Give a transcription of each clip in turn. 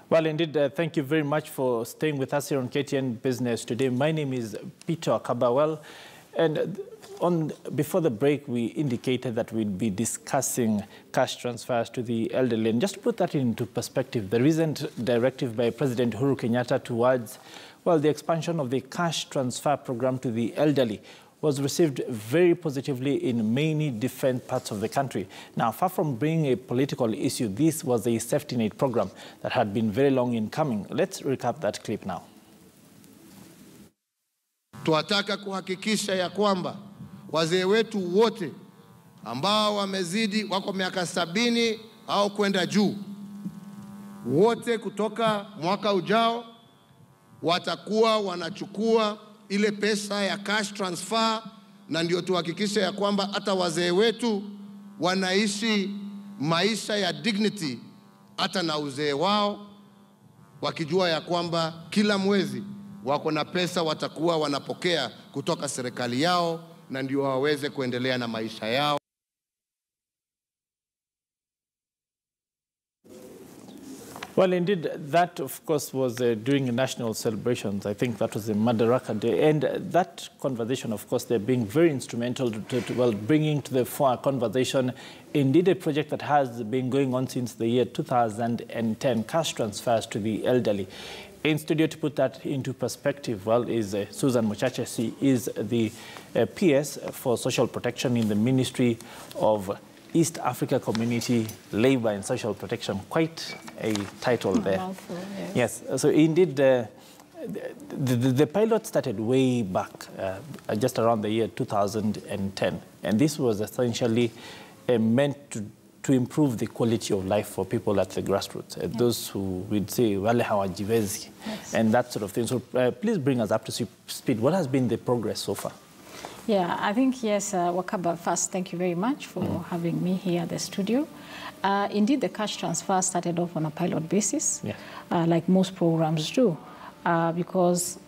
Well, indeed, thank you very much for staying with us here on KTN Business today. My name is Peter Kabawel, and before the break, we indicated that we'd be discussing cash transfers to the elderly. And just to put that into perspective, the recent directive by President Uhuru Kenyatta towards, well, the expansion of the cash transfer program to the elderly was received very positively in many different parts of the country. Now, far from being a political issue, this was a safety net program that had been very long in coming. Let's recap that clip now. Tuataka kuhakikisha ya kwamba wazee wetu wote ambao wamezidi wako miaka 70 au kwenda juu, wote kutoka mwaka ujao watakuwa wanachukua ile pesa ya cash transfer, na ndio tuhakikisha ya kwamba hata wazee wetu wanaishi maisha ya dignity hata na uzee wao, wakijua ya kwamba kila mwezi wako na pesa watakuwa wanapokea kutoka serikali yao, na ndio waweze kuendelea na maisha yao. Well, indeed, that, of course, was during national celebrations. I think that was the Madaraka Day. And that conversation, of course, they're being very instrumental to bringing to the fore conversation, indeed, a project that has been going on since the year 2010, cash transfers to the elderly. In studio to put that into perspective, well, is Susan Muchache. She is the PS for Social Protection in the Ministry of East Africa Community, Labour and Social Protection. Quite a title there. Mouthful, yes. Yes, so indeed the pilot started way back, just around the year 2010. And this was essentially meant to improve the quality of life for people at the grassroots, those who would say, wale hawajiwezi, and that sort of thing. So please bring us up to speed. What has been the progress so far? Yeah, I think, yes, Wakaba, first, thank you very much for having me here at the studio. Indeed, the cash transfer started off on a pilot basis, like most programs do, because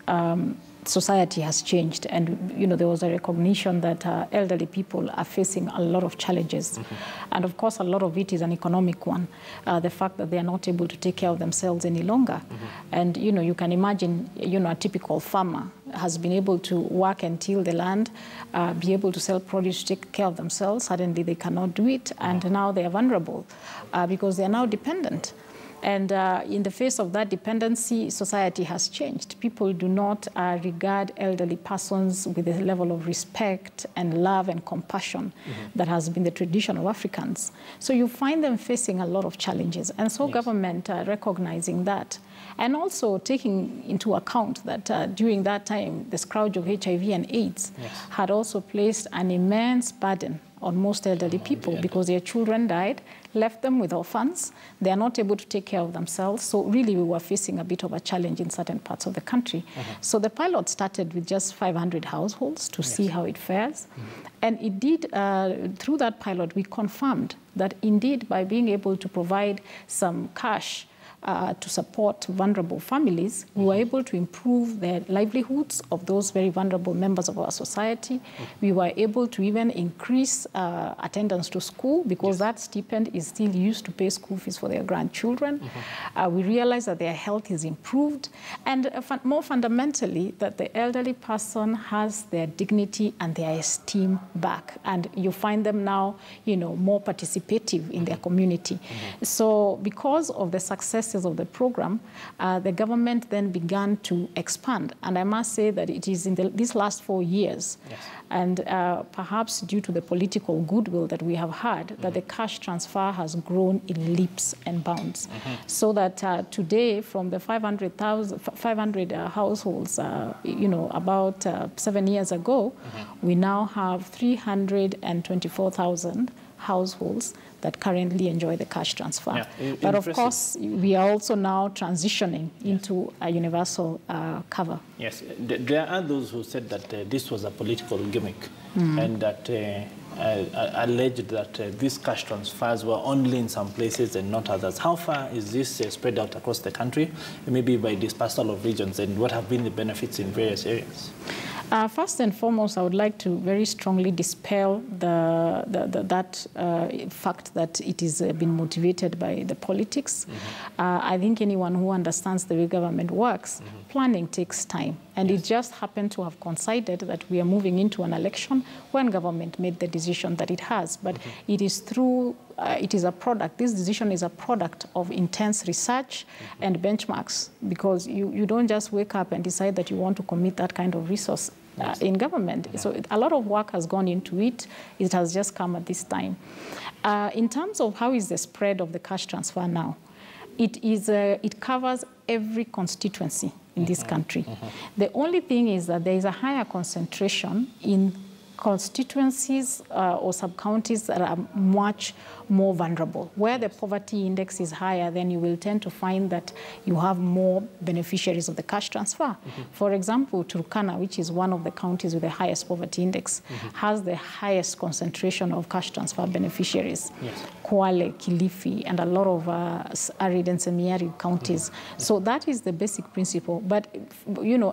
society has changed, and there was a recognition that elderly people are facing a lot of challenges, and of course a lot of it is an economic one. The fact that they are not able to take care of themselves any longer, and you can imagine a typical farmer has been able to work and till the land, be able to sell produce, take care of themselves. Suddenly they cannot do it, and now they are vulnerable because they are now dependent. And in the face of that dependency, society has changed. People do not regard elderly persons with the level of respect and love and compassion that has been the tradition of Africans. So you find them facing a lot of challenges. And so government recognizing that, and also taking into account that during that time, the scourge of HIV and AIDS had also placed an immense burden on most elderly people because their children died, left them with orphans. They are not able to take care of themselves. So really we were facing a bit of a challenge in certain parts of the country. So the pilot started with just 500 households to see how it fares. And it did, through that pilot, we confirmed that indeed by being able to provide some cash to support vulnerable families, we were able to improve the livelihoods of those very vulnerable members of our society. We were able to even increase attendance to school because that stipend is still used to pay school fees for their grandchildren. We realized that their health is improved, and more fundamentally, that the elderly person has their dignity and their esteem back, and you find them now, more participative in their community. So because of the success of the program, the government then began to expand. And I must say that it is in these last 4 years, and perhaps due to the political goodwill that we have had, that the cash transfer has grown in leaps and bounds. So that today, from the 500 households, about 7 years ago, we now have 324,000 households that currently enjoy the cash transfer. But of course, we are also now transitioning into a universal cover. Yes, there are those who said that this was a political gimmick and that alleged that these cash transfers were only in some places and not others. How far is this spread out across the country, maybe by dispersal of regions, and what have been the benefits in various areas? First and foremost, I would like to very strongly dispel that fact that it is been motivated by the politics. I think anyone who understands the way government works, planning takes time. And it just happened to have coincided that we are moving into an election when government made the decision that it has. But it is through, it is a product, this decision is a product of intense research and benchmarks, because you don't just wake up and decide that you want to commit that kind of resource in government. So a lot of work has gone into it. It has just come at this time. In terms of how is the spread of the cash transfer now, it covers every constituency in this country. The only thing is that there is a higher concentration in constituencies or sub-counties that are much more vulnerable. Where the poverty index is higher, then you will tend to find that you have more beneficiaries of the cash transfer. For example, Turkana, which is one of the counties with the highest poverty index, has the highest concentration of cash transfer beneficiaries. Kwale, Kilifi, and a lot of arid and semi-arid counties. So that is the basic principle. But, you know,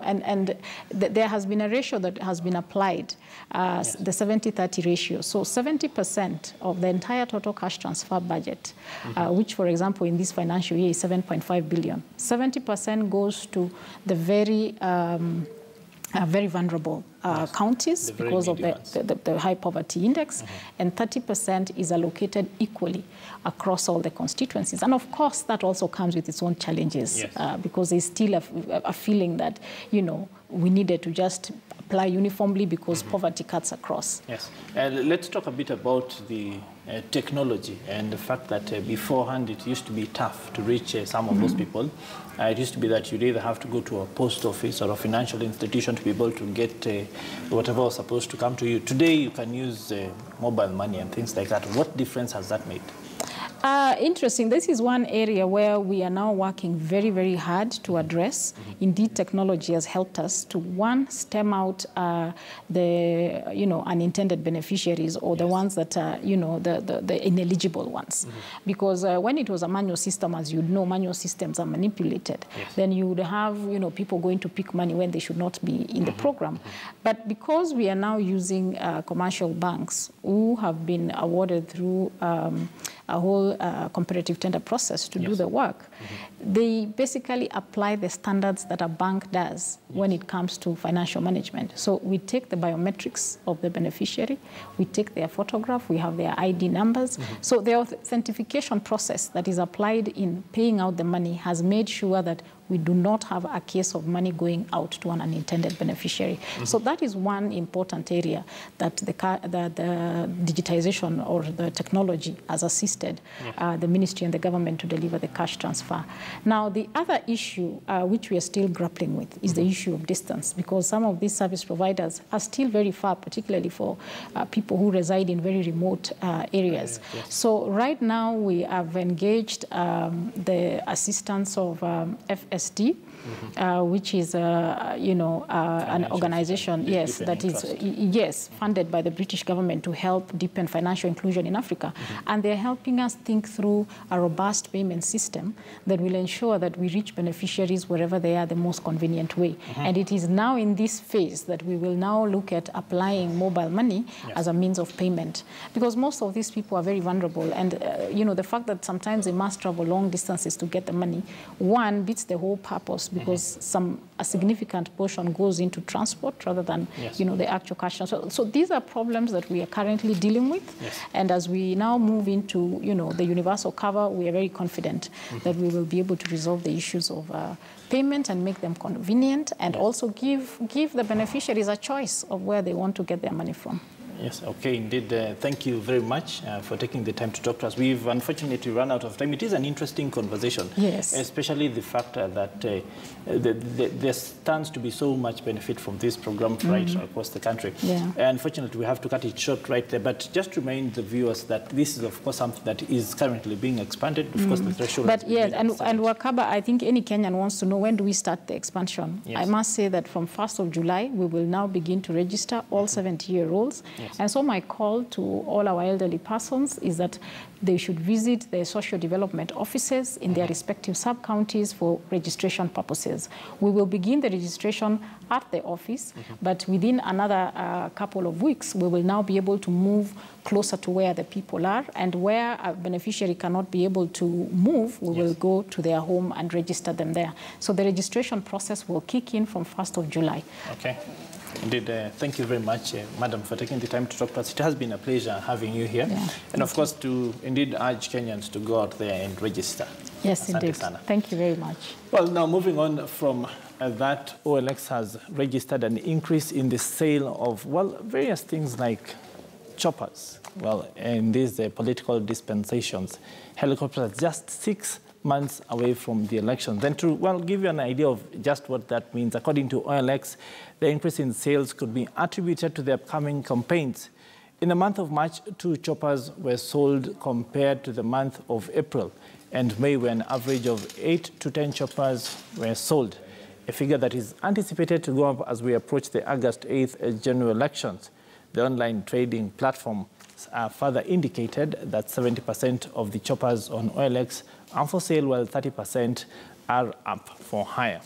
there has been a ratio that has been applied, the 70-30 ratio. So 70% of the entire total cash transfer budget, which, for example, in this financial year is 7.5 billion. 70% goes to the very vulnerable counties because of the high poverty index, and 30% is allocated equally across all the constituencies. And of course, that also comes with its own challenges, because there's still a feeling that, you know, we needed to just apply uniformly because poverty cuts across. Yes. Let's talk a bit about the technology and the fact that beforehand it used to be tough to reach some of those people. It used to be that you'd either have to go to a post office or a financial institution to be able to get whatever was supposed to come to you. Today you can use mobile money and things like that. What difference has that made? Interesting. This is one area where we are now working very, very hard to address. Indeed, technology has helped us to, one, stem out the, you know, unintended beneficiaries, or the ones that are, you know, the ineligible ones. Because when it was a manual system, as you know, manual systems are manipulated. Then you would have, you know, people going to pick money when they should not be in the program. But because we are now using commercial banks who have been awarded through a whole competitive tender process to do the work, they basically apply the standards that a bank does when it comes to financial management. So we take the biometrics of the beneficiary, we take their photograph, we have their ID numbers. So the authentication process that is applied in paying out the money has made sure that we do not have a case of money going out to an unintended beneficiary. So that is one important area that the digitization or the technology has assisted the ministry and the government to deliver the cash transfer. Now, the other issue which we are still grappling with is the issue of distance, because some of these service providers are still very far, particularly for people who reside in very remote areas. So right now we have engaged the assistance of FSD, which is, you know, an organization, that is, funded by the British government to help deepen financial inclusion in Africa. And they're helping us think through a robust payment system that will ensure that we reach beneficiaries wherever they are the most convenient way. And it is now in this phase that we will now look at applying mobile money as a means of payment, because most of these people are very vulnerable. And, you know, the fact that sometimes they must travel long distances to get the money, one, beats the whole purpose, because a significant portion goes into transport rather than, you know, the actual cash. So these are problems that we are currently dealing with. And as we now move into, you know, the universal cover, we are very confident that we will be able to resolve the issues of payment and make them convenient, and also give the beneficiaries a choice of where they want to get their money from. Yes, okay, indeed. Thank you very much for taking the time to talk to us. We've unfortunately run out of time. It is an interesting conversation, especially the fact that there stands to be so much benefit from this program right across the country. Unfortunately, we have to cut it short right there. But just remind the viewers that this is, of course, something that is currently being expanded. Of course, the threshold. But yes, and Wakaba, I think any Kenyan wants to know, when do we start the expansion? I must say that from 1st of July, we will now begin to register all 70-year-olds. Yes. And so my call to all our elderly persons is that they should visit their social development offices in their respective sub-counties for registration purposes. We will begin the registration at the office, but within another couple of weeks, we will now be able to move closer to where the people are, and where a beneficiary cannot be able to move, we will go to their home and register them there. So the registration process will kick in from 1st of July. Okay. Indeed, thank you very much, Madam, for taking the time to talk to us. It has been a pleasure having you here. Yeah, and of course, to indeed urge Kenyans to go out there and register. Yes, Asante indeed. sana. Thank you very much. Well, now moving on from that, OLX has registered an increase in the sale of, well, various things like choppers. Well, in these political dispensations, helicopters just 6 months away from the election. Then to, well, give you an idea of just what that means, according to OLX, the increase in sales could be attributed to the upcoming campaigns. In the month of March, 2 choppers were sold compared to the month of April and May, where an average of 8 to 10 choppers were sold, a figure that is anticipated to go up as we approach the August 8th general elections. The online trading platform further indicated that 70% of the choppers on OLX are for sale, while 30% are up for hire.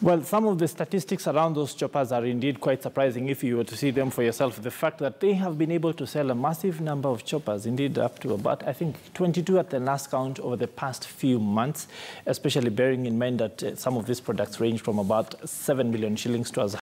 Well, some of the statistics around those choppers are indeed quite surprising if you were to see them for yourself. The fact that they have been able to sell a massive number of choppers, indeed up to about, I think, 22 at the last count over the past few months, especially bearing in mind that some of these products range from about 7 million shillings to as